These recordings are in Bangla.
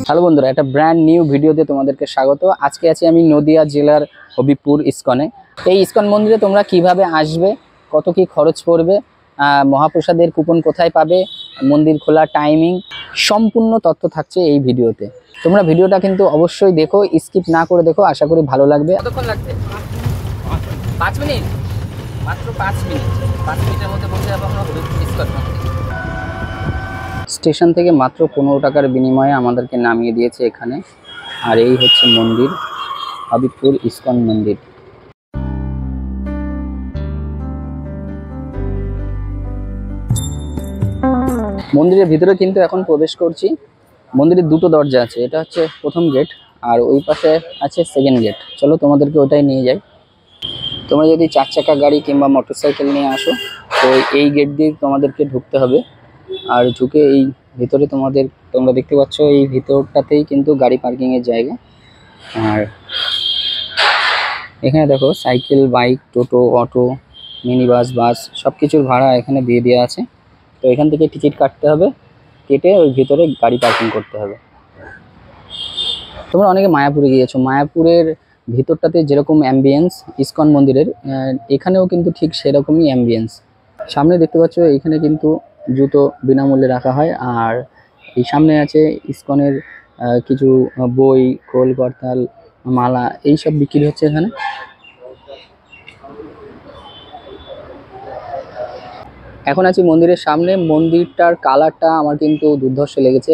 হ্যালো বন্ধুরা, একটা ব্র্যান্ড নিউ ভিডিওতে তোমাদেরকে স্বাগত। আজকে আছি আমি নদিয়া জেলার হবিপুর ইস্কনে। এই ইস্কন মন্দিরে তোমরা কিভাবে আসবে, কত কি খরচ পড়বে, মহাপ্রসাদের কুপন কোথায় পাবে, মন্দির খোলা টাইমিং, সম্পূর্ণ তথ্য থাকছে এই ভিডিওতে। তোমরা ভিডিওটা কিন্তু অবশ্যই দেখো, স্কিপ না করে দেখো, আশা করি ভালো লাগবে। কতক্ষণ লাগবে? 5 মিনিট, মাত্র 5 মিনিট। 5 মিনিটের মধ্যে পৌঁছে যাবো আমরা হবিপুর ইস্কন মন্দির। স্টেশন থেকে মাত্র 15 টাকার বিনিময়ে আমাদেরকে নামিয়ে দিয়েছে এখানে। আর এই হচ্ছে মন্দির, হবিপুর ইস্কন মন্দির। মন্দিরের ভিতরে কিন্তু এখন প্রবেশ করছি। মন্দিরের দুটো দরজা আছে, এটা হচ্ছে প্রথম গেট আর ওই পাশে আছে সেকেন্ড গেট। চলো তোমাদেরকে ওটাই নিয়ে যাই। তোমরা যদি 4 চাকা গাড়ি কিংবা মোটরসাইকেল নিয়ে আসো তো এই গেট দিয়ে তোমাদেরকে ঢুকতে হবে। আর ঢুকে এই ভিতরে তোমরা দেখতে পাচ্ছ, এই ভিতরটাতেই কিন্তু গাড়ি পার্কিংয়ের জায়গা। আর এখানে দেখো সাইকেল, বাইক, টোটো, অটো, মিনি বাস, বাস সব কিছুর ভাড়া এখানে দিয়ে দেওয়া আছে। তো এখান থেকে টিকিট কাটতে হবে, কেটে ওই ভিতরে গাড়ি পার্কিং করতে হবে। তোমরা অনেকে মায়াপুরে গিয়েছো, মায়াপুরের ভিতরটাতে যেরকম অ্যাম্বিয়েন্স ইস্কন মন্দিরের, এখানেও কিন্তু ঠিক সেরকমই অ্যাম্বিয়েন্স। সামনে দেখতে পাচ্ছ এখানে কিন্তু জুতো বিনামূল্যে রাখা হয়। আর এই সামনে আছে ইস্কনের কিছু বই, খোল, করতাল, মালা এইসব বিক্রি হচ্ছে এখানে। এখন আছি মন্দিরের সামনে। মন্দিরটার কালারটা আমার কিন্তু দুর্ধর্ষ লেগেছে।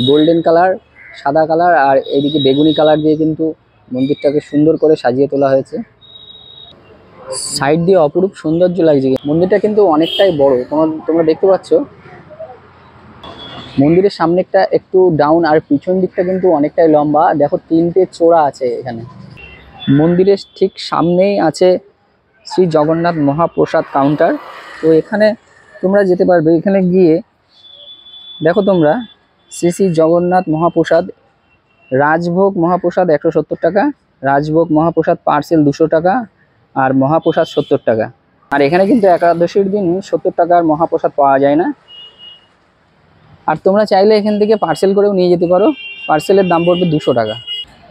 গোল্ডেন কালার, সাদা কালার আর এইদিকে বেগুনি কালার দিয়ে কিন্তু মন্দিরটাকে সুন্দর করে সাজিয়ে তোলা হয়েছে। সাইড দিয়ে অপরূপ সৌন্দর্য লাগছে। মন্দিরটা কিন্তু অনেকটাই বড়, তোমরা দেখতে পাচ্ছ। মন্দিরের সামনেটা একটু ডাউন আর পিছন দিকটা কিন্তু অনেকটাই লম্বা। দেখো 3টে চূড়া আছে এখানে। মন্দিরের ঠিক সামনেই আছে শ্রী জগন্নাথ মহাপ্রসাদ কাউন্টার। তো এখানে তোমরা যেতে পারবে। এখানে গিয়ে দেখো তোমরা, শ্রী শ্রী জগন্নাথ মহাপ্রসাদ, রাজভোগ মহাপ্রসাদ 170 টাকা, রাজভোগ মহাপ্রসাদ পার্সেল 200 টাকা, আর মহাপ্রসাদ 70 টাকা। আর এখানে কিন্তু একাদশীর দিন 70 টাকার মহাপ্রসাদ পাওয়া যায় না। আর তোমরা চাইলে এখান থেকে পার্সেল করেও নিয়ে যেতে পারো, পার্সেলের দাম পড়বে 200 টাকা।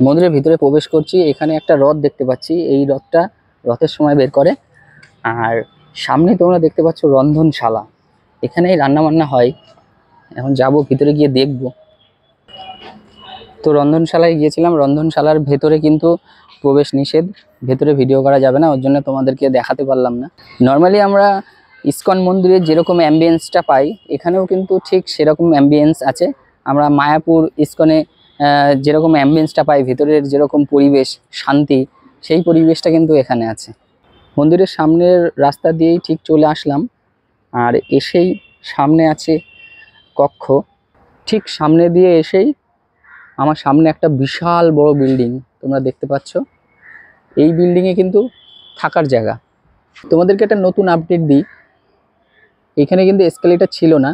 মন্দিরের ভিতরে প্রবেশ করছি। এখানে একটা রথ দেখতে পাচ্ছি, এই রথটা রথের সময় বের করে। আর সামনে তোমরা দেখতে পাচ্ছ রন্ধনশালা, এখানেই রান্নাবান্না হয়। এখন যাব ভিতরে গিয়ে দেখব। তো রন্ধনশালায় গিয়েছিলাম। রন্ধনশালার ভেতরে কিন্তু প্রবেশ নিষেধ, ভেতরে ভিডিও করা যাবে না, ওর জন্য তোমাদেরকে দেখাতে পারলাম না। নর্মালি আমরা ইস্কন মন্দিরে যেরকম অ্যাম্বিয়েন্সটা পাই এখানেও কিন্তু ঠিক সেরকম অ্যাম্বিয়েন্স আছে। আমরা মায়াপুর ইস্কনে যেরকম অ্যাম্বিয়েন্সটা পাই, ভেতরের যেরকম পরিবেশ, শান্তি, সেই পরিবেশটা কিন্তু এখানে আছে। মন্দিরের সামনের রাস্তা দিয়েই ঠিক চলে আসলাম। আর এসেই সামনে আছে কক্ষ। ঠিক সামনে দিয়ে এসেই আমার সামনে একটা বিশাল বড় বিল্ডিং তোমরা দেখতে পাচ্ছ। এই বিল্ডিংয়ে কিন্তু থাকার জায়গা। তোমাদেরকে একটা নতুন আপডেট দিই, এখানে কিন্তু এসকেলেটর ছিল না,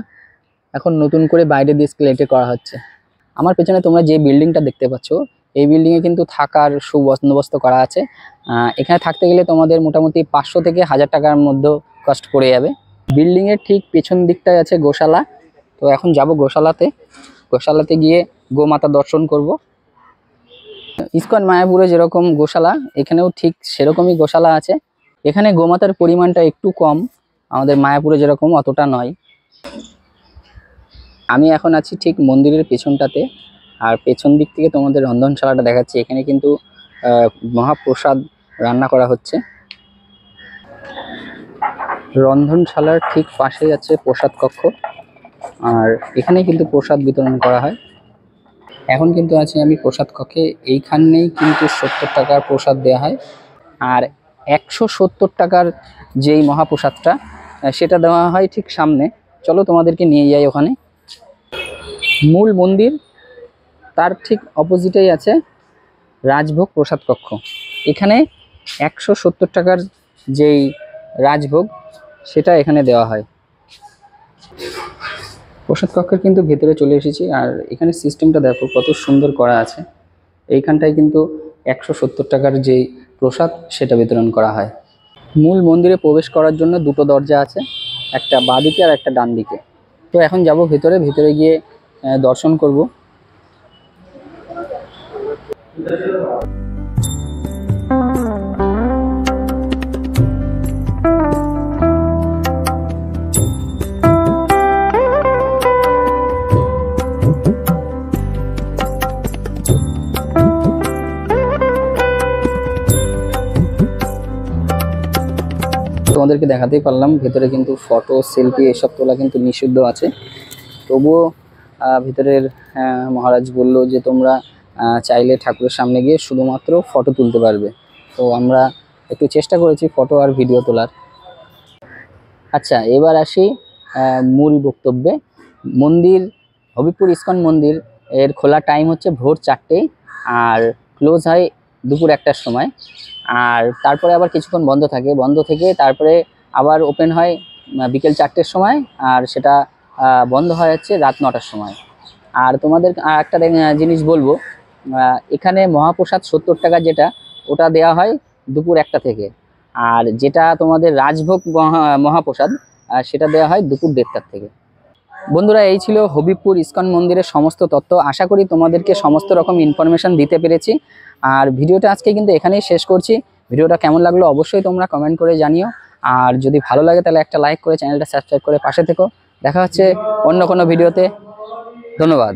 এখন নতুন করে বাইরে দিয়ে এসকেলেটর করা হচ্ছে। আমার পেছনে তোমরা যে বিল্ডিংটা দেখতে পাচ্ছ, এই বিল্ডিংয়ে কিন্তু থাকার সুবন্দোবস্ত করা আছে। এখানে থাকতে গেলে তোমাদের মোটামুটি 500 থেকে 1000 টাকার মধ্যে কস্ট পড়ে যাবে। বিল্ডিংয়ের ঠিক পেছন দিকটায় আছে গোশালা। তো এখন যাব গোশালাতে। গোশালাতে গিয়ে গোমাতা দর্শন করব। ইস্কন মায়াপুরে যেরকম গোশালা, এখানেও ঠিক সেরকমই গোশালা আছে। এখানে গোমাতার পরিমাণটা একটু কম, আমাদের মায়াপুরে যেরকম অতটা নয়। আমি এখন আছি ঠিক মন্দিরের পেছনটাতে। আর পেছন দিক থেকে তোমাদের রন্ধনশালাটা দেখাচ্ছি। এখানে কিন্তু মহাপ্রসাদ রান্না করা হচ্ছে। রন্ধনশালার ঠিক পাশেই আছে প্রসাদ কক্ষ, আর এখানে কিন্তু প্রসাদ বিতরণ করা হয়। এখন কিন্তু আছি আমি প্রসাদ কক্ষে। এইখানেই কিন্তু 70 টাকার প্রসাদ দেওয়া হয়। আর 170 টাকার যেই মহাপ্রসাদটা সেটা দেওয়া হয় ঠিক সামনে। চলো তোমাদেরকে নিয়ে যাই ওখানে। মূল মন্দির তার ঠিক অপোজিটেই আছে রাজভোগ প্রসাদ কক্ষ। এখানে 170 টাকার যেই রাজভোগ সেটা এখানে দেওয়া হয়। প্রসাদ কক্ষের কিন্তু ভেতরে চলে এসেছি। আর এখানে সিস্টেমটা দেখো কত সুন্দর করা আছে। এইখানটায় কিন্তু 170 টাকার যেই প্রসাদ সেটা বিতরণ করা হয়। মূল মন্দিরে প্রবেশ করার জন্য দুটো দরজা আছে, একটা বাঁ দিকে আর একটা ডান দিকে। তো এখন যাব ভেতরে গিয়ে দর্শন করব। তোমাদেরকে দেখাতেই পারলাম ভেতরে কিন্তু ফটো সেলফি এসব তোলা কিন্তু নিষিদ্ধ আছে। তবুও ভিতরের মহারাজ বলল যে তোমরা চাইলে ঠাকুরের সামনে গিয়ে শুধুমাত্র ফটো তুলতে পারবে। তো আমরা একটু চেষ্টা করেছি ফটো আর ভিডিও তোলার। আচ্ছা, এবার আসি মূল বক্তব্যে। মন্দির, হবিবপুর ইসকন মন্দির এর খোলা টাইম হচ্ছে ভোর 4টে আর ক্লোজ হয় দুপুর 1টার সময়। আর তারপরে আবার কিছুক্ষণ বন্ধ থাকে, বন্ধ থেকে তারপরে আবার ওপেন হয় বিকেল 4টের সময়, আর সেটা বন্ধ হয় হচ্ছে রাত 9টার সময়। আর তোমাদের একটা জিনিস বলবো, এখানে মহাপ্রসাদ 70 টাকা যেটা, ওটা দেওয়া হয় দুপুর 1টা থেকে। আর যেটা তোমাদের রাজভোগ মহাপ্রসাদ সেটা দেওয়া হয় দুপুর 1:30টার থেকে। বন্ধুরা, এই ছিল হবিবপুর ইসকন মন্দিরের সমস্ত তথ্য। আশা করি তোমাদেরকে সমস্ত রকম ইনফরমেশন দিতে পেরেছি। আর ভিডিওটা আজকে কিন্তু এখানেই শেষ করছি। ভিডিওটা কেমন লাগলো অবশ্যই তোমরা কমেন্ট করে জানিও। আর যদি ভালো লাগে তাহলে একটা লাইক করে চ্যানেলটা সাবস্ক্রাইব করে পাশে থেকো। দেখা হচ্ছে অন্য কোনো ভিডিওতে। ধন্যবাদ।